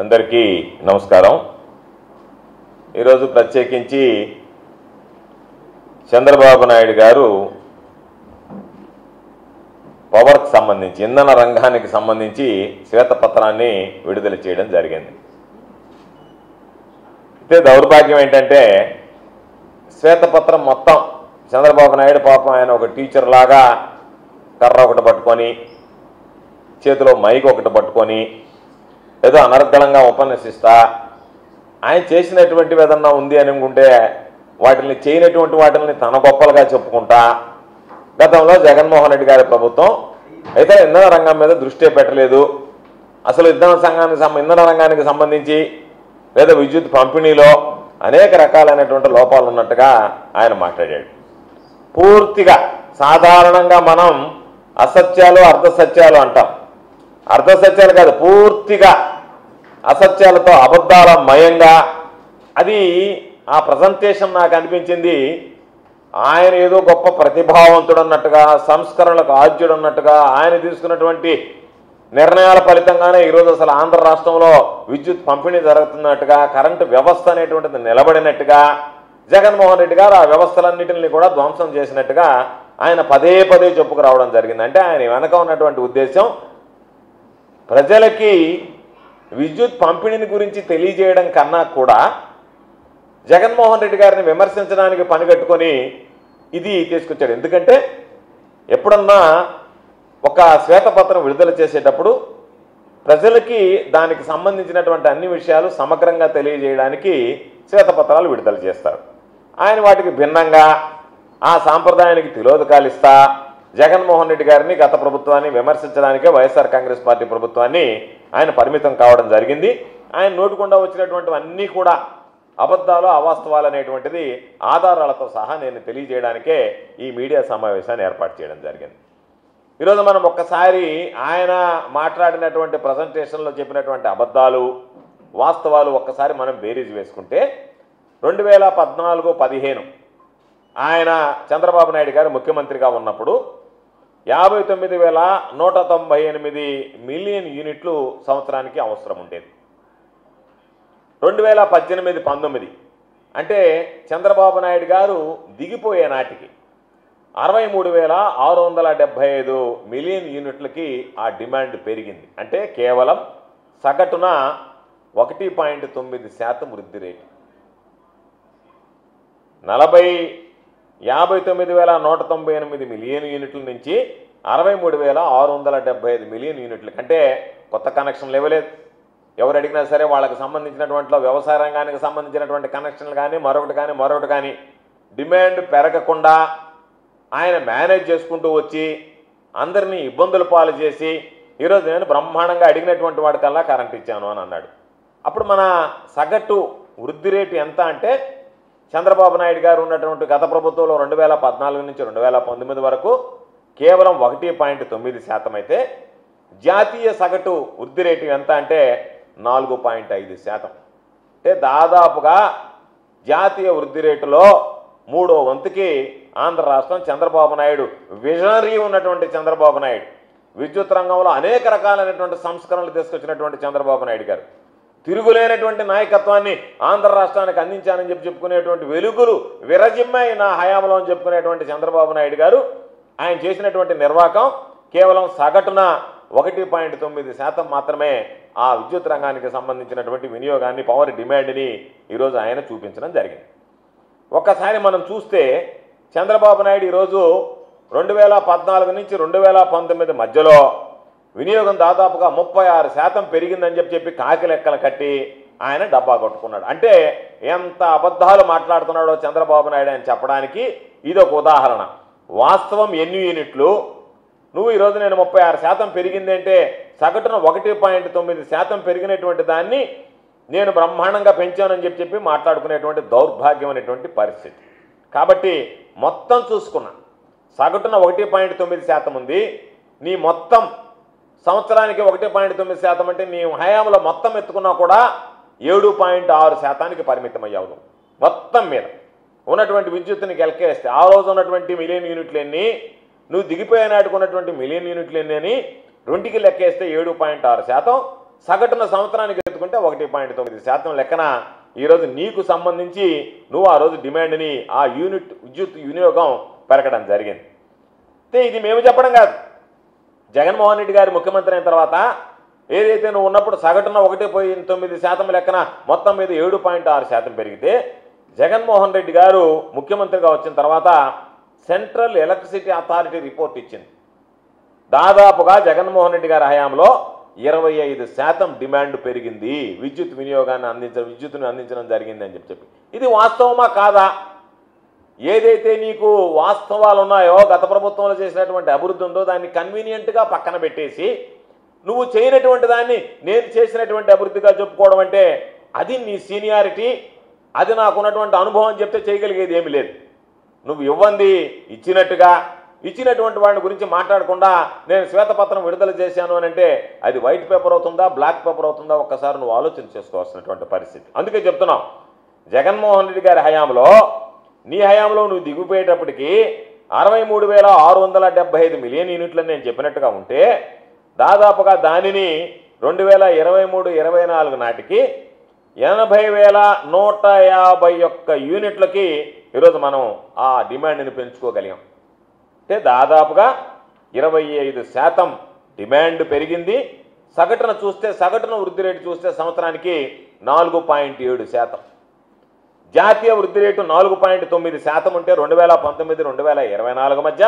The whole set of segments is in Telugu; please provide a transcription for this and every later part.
అందరికీ నమస్కారం. ఈరోజు ప్రత్యేకించి చంద్రబాబు నాయుడు గారు పవర్కి సంబంధించి ఇంధన రంగానికి సంబంధించి శ్వేతపత్రాన్ని విడుదల చేయడం జరిగింది. అయితే దౌర్భాగ్యం ఏంటంటే శ్వేతపత్రం మొత్తం చంద్రబాబు నాయుడు పాపం ఆయన ఒక టీచర్ లాగా కర్ర ఒకటి పట్టుకొని చేతిలో మైక్ ఒకటి పట్టుకొని ఏదో అనర్గళంగా ఉపన్యసిస్తా ఆయన చేసినటువంటివి ఏదన్నా ఉంది అని అనుకుంటే వాటిని చేయనటువంటి వాటిని తన గొప్పలుగా చెప్పుకుంటా గతంలో జగన్మోహన్ రెడ్డి గారి ప్రభుత్వం అయితే ఇంధన రంగం మీద దృష్టి పెట్టలేదు, అసలు ఇంధన రంగానికి సంబంధించి లేదా విద్యుత్ పంపిణీలో అనేక రకాలైనటువంటి లోపాలు ఉన్నట్టుగా ఆయన మాట్లాడాడు. పూర్తిగా సాధారణంగా మనం అసత్యాలు అర్ధసత్యాలు అంటాం, అర్ధసత్యాలు కాదు పూర్తిగా అసత్యాలతో అబద్ధాల మయంగా అది ఆ ప్రజెంటేషన్ నాకు అనిపించింది. ఆయన ఏదో గొప్ప ప్రతిభావంతుడు అన్నట్టుగా సంస్కరణలకు ఆద్యుడు అన్నట్టుగా ఆయన తీసుకున్నటువంటి నిర్ణయాల ఫలితంగానే ఈరోజు అసలు ఆంధ్ర రాష్ట్రంలో విద్యుత్ పంపిణీ జరుగుతున్నట్టుగా కరెంటు వ్యవస్థ అనేటువంటిది నిలబడినట్టుగా జగన్మోహన్ రెడ్డి గారు ఆ వ్యవస్థలన్నింటినీ కూడా ధ్వంసం చేసినట్టుగా ఆయన పదే పదే చెప్పుకురావడం జరిగింది. అంటే ఆయన వెనక ఉన్నటువంటి ఉద్దేశం ప్రజలకి విద్యుత్ పంపిణీని గురించి తెలియజేయడం కన్నా కూడా జగన్మోహన్ రెడ్డి గారిని విమర్శించడానికి పనిగట్టుకొని ఇది తీసుకొచ్చాడు. ఎందుకంటే ఎప్పుడన్నా ఒక శ్వేతపత్రం విడుదల చేసేటప్పుడు ప్రజలకి దానికి సంబంధించినటువంటి అన్ని విషయాలు సమగ్రంగా తెలియజేయడానికి శ్వేతపత్రాలు విడుదల చేస్తారు. ఆయన వాటికి భిన్నంగా ఆ సాంప్రదాయానికి తిలోదకాలు ఇస్తా జగన్మోహన్ రెడ్డి గారిని గత ప్రభుత్వాన్ని విమర్శించడానికే వైఎస్ఆర్ కాంగ్రెస్ పార్టీ ప్రభుత్వాన్ని ఆయన పరిమితం కావడం జరిగింది. ఆయన నోటికుండా వచ్చినటువంటివన్నీ కూడా అబద్ధాలు అవాస్తవాలు అనేటువంటిది ఆధారాలతో సహా నేను తెలియజేయడానికే ఈ మీడియా సమావేశాన్ని ఏర్పాటు చేయడం జరిగింది. ఈరోజు మనం ఒక్కసారి ఆయన మాట్లాడినటువంటి ప్రజెంటేషన్లో చెప్పినటువంటి అబద్ధాలు వాస్తవాలు ఒక్కసారి మనం బేరీజ్ వేసుకుంటే 2014-15 ఆయన చంద్రబాబు నాయుడు గారు ముఖ్యమంత్రిగా ఉన్నప్పుడు 59,198 మిలియన్ యూనిట్లు సంవత్సరానికి అవసరం ఉండేది. 2018-19 అంటే చంద్రబాబు నాయుడు గారు దిగిపోయే నాటికి 63,675 మిలియన్ యూనిట్లకి ఆ డిమాండ్ పెరిగింది. అంటే కేవలం సగటున 1.9% వృద్ధి రేటు. 59,198 మిలియన్ యూనిట్ల నుంచి 63,675 మిలియన్ యూనిట్ల కంటే కొత్త కనెక్షన్లు ఇవ్వలేదు. ఎవరు అడిగినా సరే వాళ్ళకి సంబంధించినటువంటి వ్యవసాయ రంగానికి సంబంధించినటువంటి కనెక్షన్లు కానీ మరొకటి కానీ డిమాండ్ పెరగకుండా ఆయన మేనేజ్ చేసుకుంటూ వచ్చి అందరినీ ఇబ్బందుల పాలు చేసి ఈరోజు నేను బ్రహ్మాండంగా అడిగినటువంటి వాడికల్లా కరెంట్ ఇచ్చాను అని అన్నాడు. అప్పుడు మన సగటు వృద్ధి రేటు ఎంత అంటే చంద్రబాబు నాయుడు గారు ఉన్నటువంటి గత ప్రభుత్వంలో 2014 నుంచి 2019 వరకు కేవలం 1.9% అయితే జాతీయ సగటు వృద్ధి రేటు ఎంత అంటే 4.5%. అంటే దాదాపుగా జాతీయ వృద్ధి రేటులో 3వ వంతుకి ఆంధ్ర రాష్ట్రం చంద్రబాబు నాయుడు విజనరీ ఉన్నటువంటి చంద్రబాబు నాయుడు విద్యుత్ రంగంలో అనేక రకాలైనటువంటి సంస్కరణలు తీసుకొచ్చినటువంటి చంద్రబాబు నాయుడు గారు తిరుగులేనటువంటి నాయకత్వాన్ని ఆంధ్ర రాష్ట్రానికి అందించానని చెప్పుకునేటువంటి వెలుగులు విరజిమ్మాయి నా హయాంలో అని చెప్పుకునేటువంటి చంద్రబాబు నాయుడు గారు ఆయన చేసినటువంటి నిర్వాహకం కేవలం సగటున 1.9% మాత్రమే ఆ విద్యుత్ రంగానికి సంబంధించినటువంటి వినియోగాన్ని పవర్ డిమాండ్ని ఈరోజు ఆయన చూపించడం జరిగింది. ఒక్కసారి మనం చూస్తే చంద్రబాబు నాయుడు ఈరోజు 2014 నుంచి 2019 మధ్యలో వినియోగం దాదాపుగా 36% పెరిగిందని చెప్పి కాకి లెక్కలు కట్టి ఆయన డబ్బా కొట్టుకున్నాడు. అంటే ఎంత అబద్ధాలు మాట్లాడుతున్నాడో చంద్రబాబు నాయుడు అని చెప్పడానికి ఇది ఒక ఉదాహరణ. వాస్తవం ఎన్ని యూనిట్లు నువ్వు ఈరోజు నేను 36% పెరిగింది అంటే సగటున 1.9% పెరిగినటువంటి దాన్ని నేను బ్రహ్మాండంగా పెంచానని చెప్పి మాట్లాడుకునేటువంటి దౌర్భాగ్యం అనేటువంటి పరిస్థితి. కాబట్టి మొత్తం చూసుకున్నా సగటున 1.9% ఉంది. నీ మొత్తం సంవత్సరానికి 1.9% అంటే నీ హయాంలో మొత్తం ఎత్తుకున్నా కూడా 7.6%కి పరిమితమయ్యావు. మొత్తం మీద ఉన్నటువంటి విద్యుత్తుని గెలకేస్తే ఆ రోజు ఉన్నటువంటి మిలియన్ యూనిట్లు ఎన్ని, నువ్వు దిగిపోయే నాటుకున్నటువంటి మిలియన్ యూనిట్లు ఎన్ని అని రెండుకి లెక్కేస్తే 7.6%, సగటున సంవత్సరానికి ఎత్తుకుంటే 1.9% లెక్కన ఈరోజు నీకు సంబంధించి నువ్వు ఆ రోజు డిమాండ్ని ఆ యూనిట్ విద్యుత్ వినియోగం పెరగడం జరిగింది. అయితే ఇది మేము చెప్పడం కాదు, జగన్మోహన్ రెడ్డి గారు ముఖ్యమంత్రి అయిన తర్వాత ఏదైతే నువ్వు ఉన్నప్పుడు సగటున 1.9% లెక్కన మొత్తం మీద 7.6% పెరిగితే జగన్మోహన్ రెడ్డి గారు ముఖ్యమంత్రిగా వచ్చిన తర్వాత సెంట్రల్ ఎలక్ట్రిసిటీ అథారిటీ రిపోర్ట్ ఇచ్చింది. దాదాపుగా జగన్మోహన్ రెడ్డి గారి హయాంలో 25% డిమాండ్ పెరిగింది, విద్యుత్తుని అందించడం జరిగింది అని చెప్పి. ఇది వాస్తవమా కాదా? ఏదైతే నీకు వాస్తవాలు ఉన్నాయో, గత ప్రభుత్వంలో చేసినటువంటి అభివృద్ధి ఉందో దాన్ని కన్వీనియంట్గా పక్కన పెట్టేసి నువ్వు చేయనటువంటి దాన్ని నేను చేసినటువంటి అభివృద్ధిగా చెప్పుకోవడం అంటే అది నీ సీనియారిటీ, అది నాకున్నటువంటి అనుభవం చెప్తే చేయగలిగేది ఏమీ లేదు. నువ్వు ఇవ్వండి ఇచ్చినటువంటి వాడి గురించి మాట్లాడకుండా నేను శ్వేతపత్రం విడుదల చేశాను అని అంటే అది వైట్ పేపర్ అవుతుందా, బ్లాక్ పేపర్ అవుతుందా, ఒక్కసారి నువ్వు ఆలోచన చేసుకోవాల్సినటువంటి పరిస్థితి. అందుకే చెప్తున్నావు, జగన్మోహన్ రెడ్డి గారి హయాంలో నీ హయాంలో నువ్వు దిగిపోయేటప్పటికీ 63,675 మిలియన్ యూనిట్లని నేను చెప్పినట్టుగా ఉంటే దాదాపుగా దానిని 2023-24 నాటికి 80,151 యూనిట్లకి ఈరోజు మనం ఆ డిమాండ్ని పెంచుకోగలిగాం. అంటే దాదాపుగా 25% డిమాండ్ పెరిగింది. సగటున వృద్ధి రేటు చూస్తే సంవత్సరానికి 4.7%. జాతీయ వృద్ధి రేటు 4.9% ఉంటే 2019-2024 మధ్య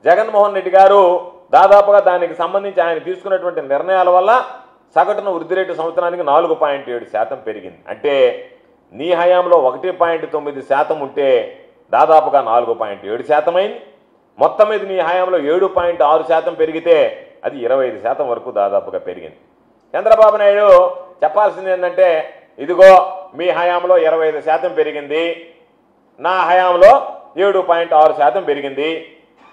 జగన్మోహన్ రెడ్డి గారు దాదాపుగా దానికి సంబంధించి ఆయన తీసుకున్నటువంటి నిర్ణయాల వల్ల సగటున వృద్ధి రేటు సంవత్సరానికి 4.7% పెరిగింది. అంటే నీ హయాంలో 1.9% ఉంటే దాదాపుగా 4.7% అయింది. మొత్తం మీద నీ హయాంలో 7.6% పెరిగితే అది 25% వరకు దాదాపుగా పెరిగింది. చంద్రబాబు నాయుడు చెప్పాల్సింది ఏంటంటే, ఇదిగో మీ హయాంలో 25% పెరిగింది, నా హయాంలో 7.6% పెరిగింది,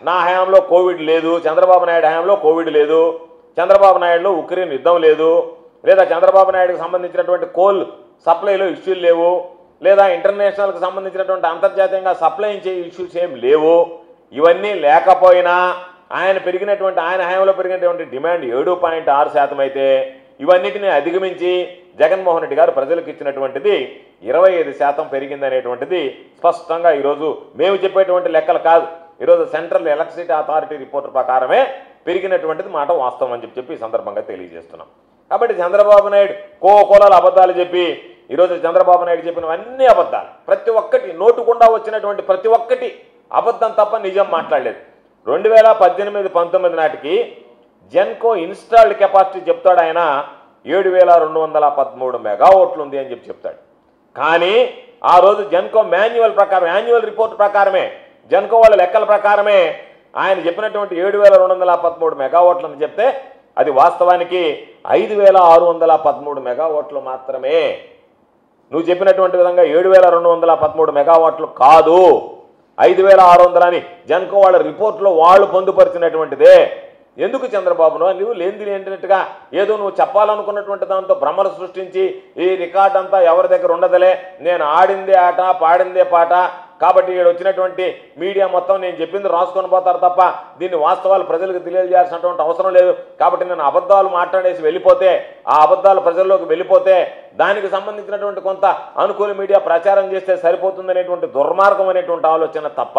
నా హయాంలో కోవిడ్ లేదు, చంద్రబాబు నాయుడు హయాంలో కోవిడ్ లేదు, చంద్రబాబు నాయుడులో ఉక్రెయిన్ యుద్ధం లేదు, లేదా చంద్రబాబు నాయుడుకి సంబంధించినటువంటి కోల్ సప్లైలో ఇష్యూలు లేవు, లేదా ఇంటర్నేషనల్కి సంబంధించినటువంటి అంతర్జాతీయంగా సప్లై చేసే ఇష్యూస్ ఏం లేవు. ఇవన్నీ లేకపోయినా ఆయన హయాంలో పెరిగినటువంటి డిమాండ్ 7.6% అయితే ఇవన్నిటిని అధిగమించి జగన్మోహన్ రెడ్డి గారు ప్రజలకు ఇచ్చినటువంటిది 25% పెరిగిందనేటువంటిది స్పష్టంగా ఈరోజు మేము చెప్పేటువంటి లెక్కలు కాదు, ఈరోజు సెంట్రల్ ఎలక్ట్రిసిటీ అథారిటీ రిపోర్ట్ ప్రకారమే పెరిగినటువంటిది మాట వాస్తవం అని చెప్పి ఈ సందర్భంగా తెలియజేస్తున్నాం. కాబట్టి చంద్రబాబు నాయుడు కోకోలాలు అబద్ధాలు చెప్పి ఈరోజు చంద్రబాబు నాయుడు చెప్పినవన్నీ అబద్ధాలు, ప్రతి ఒక్కటి నోటుకుండా వచ్చినటువంటి ప్రతి ఒక్కటి అబద్ధం తప్ప నిజం మాట్లాడలేదు. 2018-19 నాటికి జెన్కో ఇన్స్టాల్డ్ కెపాసిటీ చెప్తాడు ఆయన 7,213 మెగావాట్లు ఉంది అని చెప్తాడు. కానీ ఆ రోజు జెన్కో యాన్యువల్ రిపోర్ట్ ప్రకారమే, జెన్కో వాళ్ళ లెక్కల ప్రకారమే ఆయన చెప్పినటువంటి 7,213 మెగావాట్లు అని చెప్తే అది వాస్తవానికి 5,613 మెగావాట్లు మాత్రమే. నువ్వు చెప్పినటువంటి విధంగా 7,213 మెగావాట్లు కాదు, 5,600 అని జెన్కో వాళ్ళ రిపోర్ట్లో వాళ్ళు పొందుపరిచినటువంటిదే. ఎందుకు చంద్రబాబు నువ్వు లేనిది ఏంటంటుగా ఏదో నువ్వు చెప్పాలనుకున్నటువంటి దాంతో భ్రమలు సృష్టించి ఈ రికార్డ్ అంతా ఎవరి దగ్గర ఉండదులే, నేను ఆడిందే ఆట పాడిందే పాట, కాబట్టి ఇక్కడ వచ్చినటువంటి మీడియా మొత్తం నేను చెప్పింది రాసుకొని పోతారు తప్ప దీన్ని వాస్తవాలు ప్రజలకు తెలియజేయాల్సినటువంటి అవసరం లేదు, కాబట్టి నేను అబద్ధాలు మాట్లాడేసి వెళ్ళిపోతే ఆ అబద్ధాలు ప్రజల్లోకి వెళ్ళిపోతే దానికి సంబంధించినటువంటి కొంత అనుకూల మీడియా ప్రచారం చేస్తే సరిపోతుందనేటువంటి దుర్మార్గం అనేటువంటి ఆలోచన తప్ప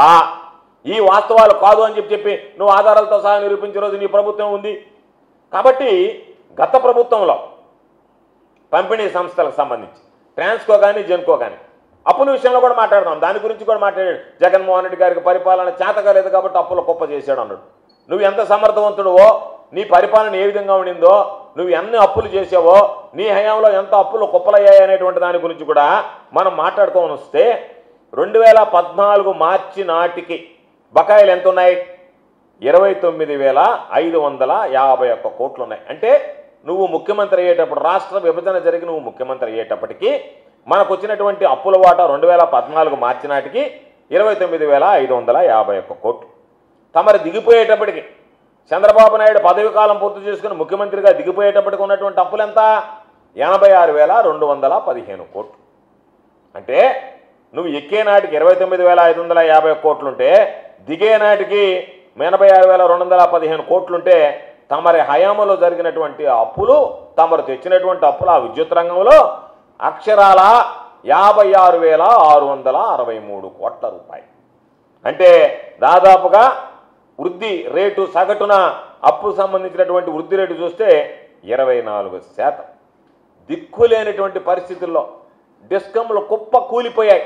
ఈ వాస్తవాలు కాదు అని చెప్పి నువ్వు ఆధారాలతో సహా నిరూపించే రోజు నీ ప్రభుత్వం ఉంది. కాబట్టి గత ప్రభుత్వంలో పంపిణీ సంస్థలకు సంబంధించి ట్రాన్స్కో కానీ జెన్కో కానీ అప్పుల విషయంలో కూడా మాట్లాడదాం, దాని గురించి కూడా మాట్లాడాడు. జగన్మోహన్ రెడ్డి గారికి పరిపాలన చేతకాలేదు కాబట్టి అప్పుల కుప్ప చేశాడు అన్నాడు. నువ్వు ఎంత సమర్థవంతుడువో, నీ పరిపాలన ఏ విధంగా ఉండిందో, నువ్వు ఎన్ని అప్పులు చేసావో, నీ హయాంలో ఎంత అప్పులు కుప్పలయ్యాయి అనేటువంటి దాని గురించి కూడా మనం మాట్లాడుకోని వస్తే 2014 మార్చి నాటికి బకాయిలు ఎంత ఉన్నాయి? 29,551 కోట్లు ఉన్నాయి. అంటే నువ్వు ముఖ్యమంత్రి అయ్యేటప్పుడు, రాష్ట్ర విభజన జరిగి నువ్వు ముఖ్యమంత్రి అయ్యేటప్పటికి మనకు వచ్చినటువంటి అప్పుల వాటా 2014 మార్చి నాటికి 29,551 కోట్లు. తమరు దిగిపోయేటప్పటికి చంద్రబాబు నాయుడు పదవి కాలం పూర్తి చేసుకుని ముఖ్యమంత్రిగా దిగిపోయేటప్పటికి ఉన్నటువంటి అప్పులు ఎంత? 86,215 కోట్లు. అంటే నువ్వు ఎక్కే నాటికి 29,550 కోట్లుంటే దిగే నాటికి 86,215 కోట్లుంటే తమరి హయాంలో జరిగినటువంటి అప్పులు, తమరు తెచ్చినటువంటి అప్పులు ఆ విద్యుత్ రంగంలో అక్షరాల 56,663 కోట్ల రూపాయలు. అంటే దాదాపుగా వృద్ధి రేటు సగటున అప్పు సంబంధించినటువంటి వృద్ధి రేటు చూస్తే 24%. దిక్కులేనటువంటి పరిస్థితుల్లో డిస్కంలు కుప్ప కూలిపోయాయి.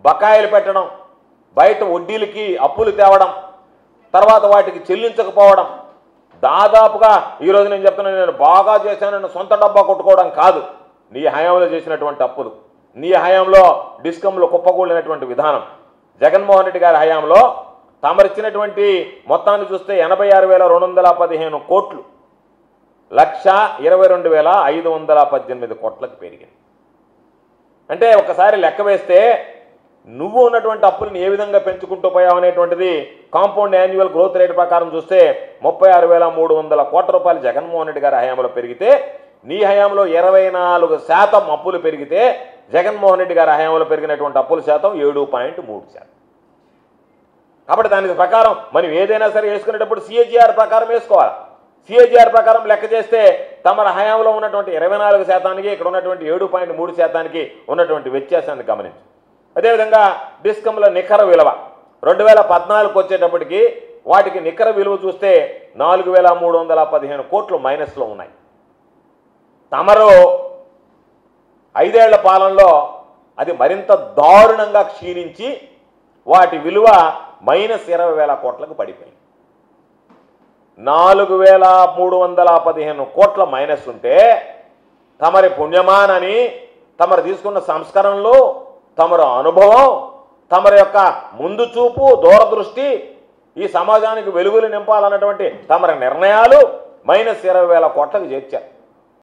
బకాయిలు పెట్టడం, బయట వడ్డీలకి అప్పులు తేవడం, తర్వాత వాటికి చెల్లించకపోవడం. దాదాపుగా ఈరోజు నేను చెప్తున్నాను, నేను బాగా చేశానని సొంత డబ్బా కొట్టుకోవడం కాదు, నీ హయాంలో చేసినటువంటి అప్పులు, నీ హయాంలో డిస్కంలు కుప్పకూలినటువంటి విధానం. జగన్మోహన్ రెడ్డి గారి హయాంలో తమరిచ్చినటువంటి మొత్తాన్ని చూస్తే 86,215 కోట్లు 1,22,518 కోట్లకు పెరిగింది. అంటే ఒకసారి లెక్క వేస్తే నువ్వు ఉన్నటువంటి అప్పులను ఏ విధంగా పెంచుకుంటూ పోయావు అనేటువంటిది కాంపౌండ్ యాన్యువల్ గ్రోత్ రేట్ ప్రకారం చూస్తే 36,300 కోట్ల రూపాయలు జగన్మోహన్ రెడ్డి గారి హయాంలో పెరిగితే, నీ హయాంలో 24% అప్పులు పెరిగితే, జగన్మోహన్ రెడ్డి గారి హయాంలో పెరిగినటువంటి అప్పుల శాతం 7.3%. కాబట్టి దానికి ప్రకారం మనం ఏదైనా సరే వేసుకునేటప్పుడు CAGR ప్రకారం వేసుకోవాలి. CAGR ప్రకారం లెక్క చేస్తే తమ హయాంలో ఉన్నటువంటి 24%, ఇక్కడ ఉన్నటువంటి 7.3% ఉన్నటువంటి వ్యత్యాసాన్ని గమనించు. అదేవిధంగా డిస్కంల నికర విలువ 2014కు వచ్చేటప్పటికి వాటికి నికర విలువ చూస్తే 4,315 కోట్లు మైనస్లో ఉన్నాయి. తమరు 5 ఏళ్ల పాలనలో అది మరింత దారుణంగా క్షీణించి వాటి విలువ -20,000 కోట్లకు పడిపోయింది. 4,315 కోట్ల మైనస్ ఉంటే తమరి పుణ్యమానని, తమరు తీసుకున్న సంస్కరణలు, తమరు అనుభవం, తమరి యొక్క ముందు చూపు, దూరదృష్టి, ఈ సమాజానికి వెలుగులు నింపాలన్నటువంటి తమరి నిర్ణయాలు -20,000 కోట్లకు చేర్చారు.